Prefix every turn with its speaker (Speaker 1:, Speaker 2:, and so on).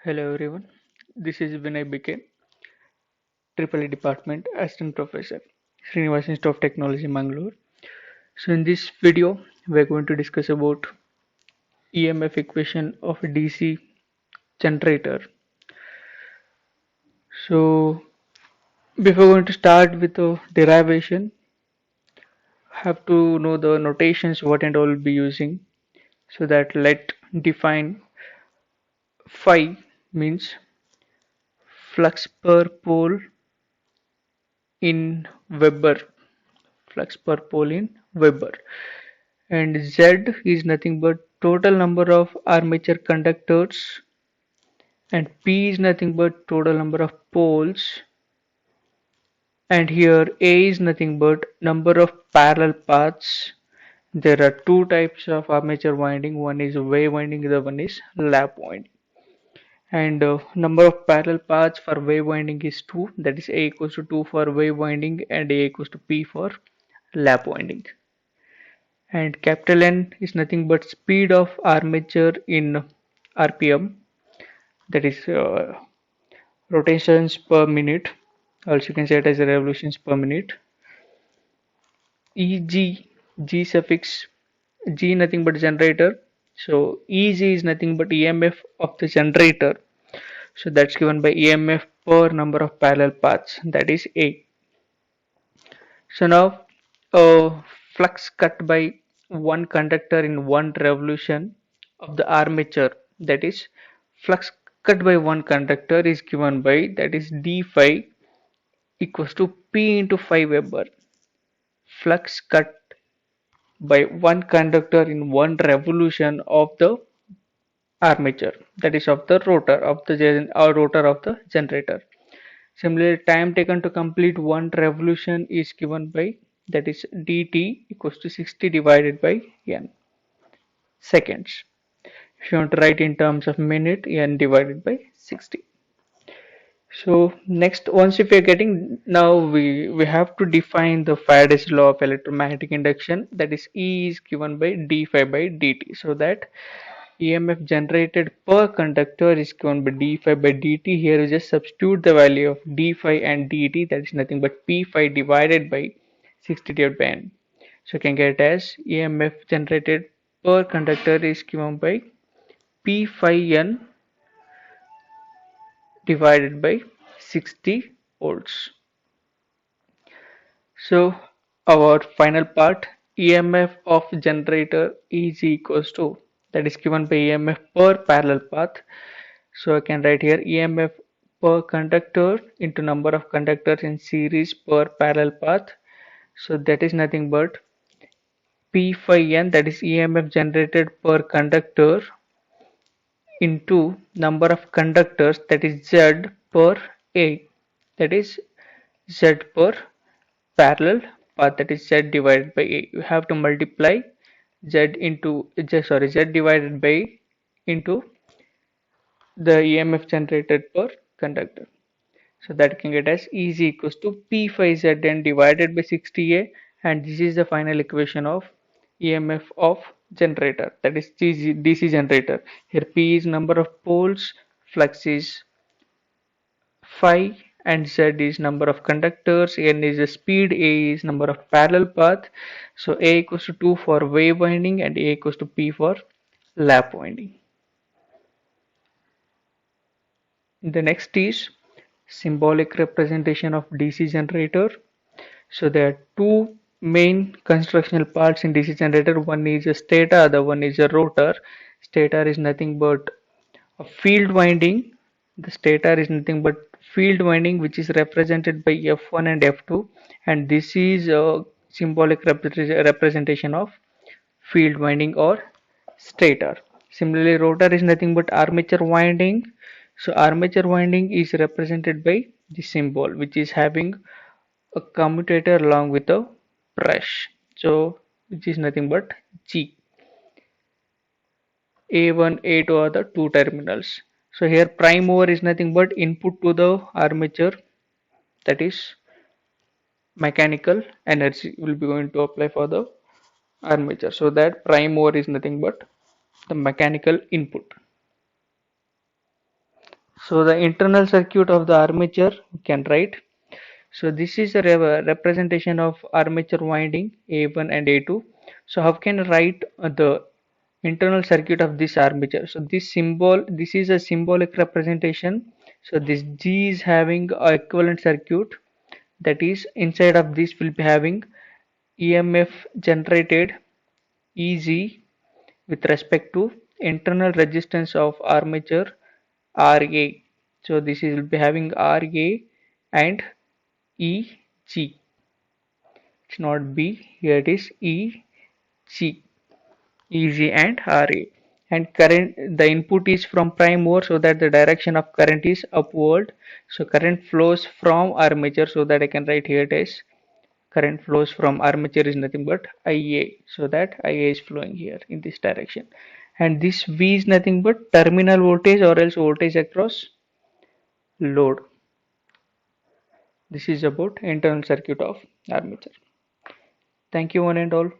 Speaker 1: Hello everyone, this is Vinay BK, Triple E Department Assistant Professor, Srinivas Institute of Technology, Mangalore. So in this video, we're going to discuss about EMF equation of a DC generator. So before going to start with the derivation, have to know the notations what and all will be using. So that let define phi means flux per pole in Weber, flux per pole in Weber. And Z is nothing but total number of armature conductors, and P is nothing but total number of poles, and here A is nothing but number of parallel paths. There are two types of armature winding, one is wave winding, the other one is lap winding. And number of parallel paths for wave winding is 2, that is A equals to 2 for wave winding and A equals to P for lap winding. And capital N is nothing but speed of armature in RPM, that is rotations per minute, also you can say it as revolutions per minute. EG, G suffix, G nothing but generator, so EG is nothing but EMF of the generator, so that's given by EMF per number of parallel paths, that is A. So now flux cut by one conductor in one revolution of the armature, that is flux cut by one conductor is given by, that is d phi equals to P into phi Weber. Flux cut by one conductor in one revolution of the armature, that is of the rotor of the rotor of the generator. Similarly, time taken to complete one revolution is given by, that is dt equals to 60 divided by n seconds. If you want to write in terms of minute, n divided by 60. So next, once if we are getting, now we have to define the Faraday's law of electromagnetic induction, that is E is given by d phi by dt, so that EMF generated per conductor is given by d phi by dt. Here we just substitute the value of d phi and dt, that is nothing but p phi divided by 60 divided by n. So you can get as EMF generated per conductor is given by p phi n divided by 60 volts. So our final part, EMF of generator is equals to, that is given by EMF per parallel path. So I can write here EMF per conductor into number of conductors in series per parallel path. So that is nothing but P phi n, that is EMF generated per conductor, into number of conductors, that is Z per A, that is Z per parallel path, that is Z divided by A. You have to multiply Z into Z divided by into the EMF generated per conductor. So that can get as E is equals to P phi Zn divided by 60A, and this is the final equation of EMF of generator, that is DC generator. Here P is number of poles, flux is phi, and Z is number of conductors, N is the speed, A is number of parallel path. So A equals to 2 for wave winding and A equals to P for lap winding. The next is symbolic representation of DC generator. So there are two main constructional parts in DC generator. One is a stator, other one is a rotor. Stator is nothing but a field winding. The stator is nothing but field winding, which is represented by F1 and F2, and this is a symbolic representation of field winding or stator. Similarly, rotor is nothing but armature winding. So armature winding is represented by the symbol, which is having a commutator along with a brush, so which is nothing but G. A1, A2 are the two terminals. So here prime mover is nothing but input to the armature, that is mechanical energy will be going to apply for the armature, so that prime mover is nothing but the mechanical input. So the internal circuit of the armature you can write. So this is a representation of armature winding A1 and A2. So how can I write the internal circuit of this armature? So this is a symbolic representation. So this G is having a equivalent circuit, that is inside of this will be having EMF generated EG with respect to internal resistance of armature RA. So this is will be having RA and EG. It's not B, here it is EG. EG and RA. And current, the input is from prime mover, so that the direction of current is upward. So current flows from armature, so that I can write here it is current flows from armature is nothing but IA, so that IA is flowing here in this direction, and this V is nothing but terminal voltage or else voltage across load. This is about internal circuit of armature. Thank you one and all.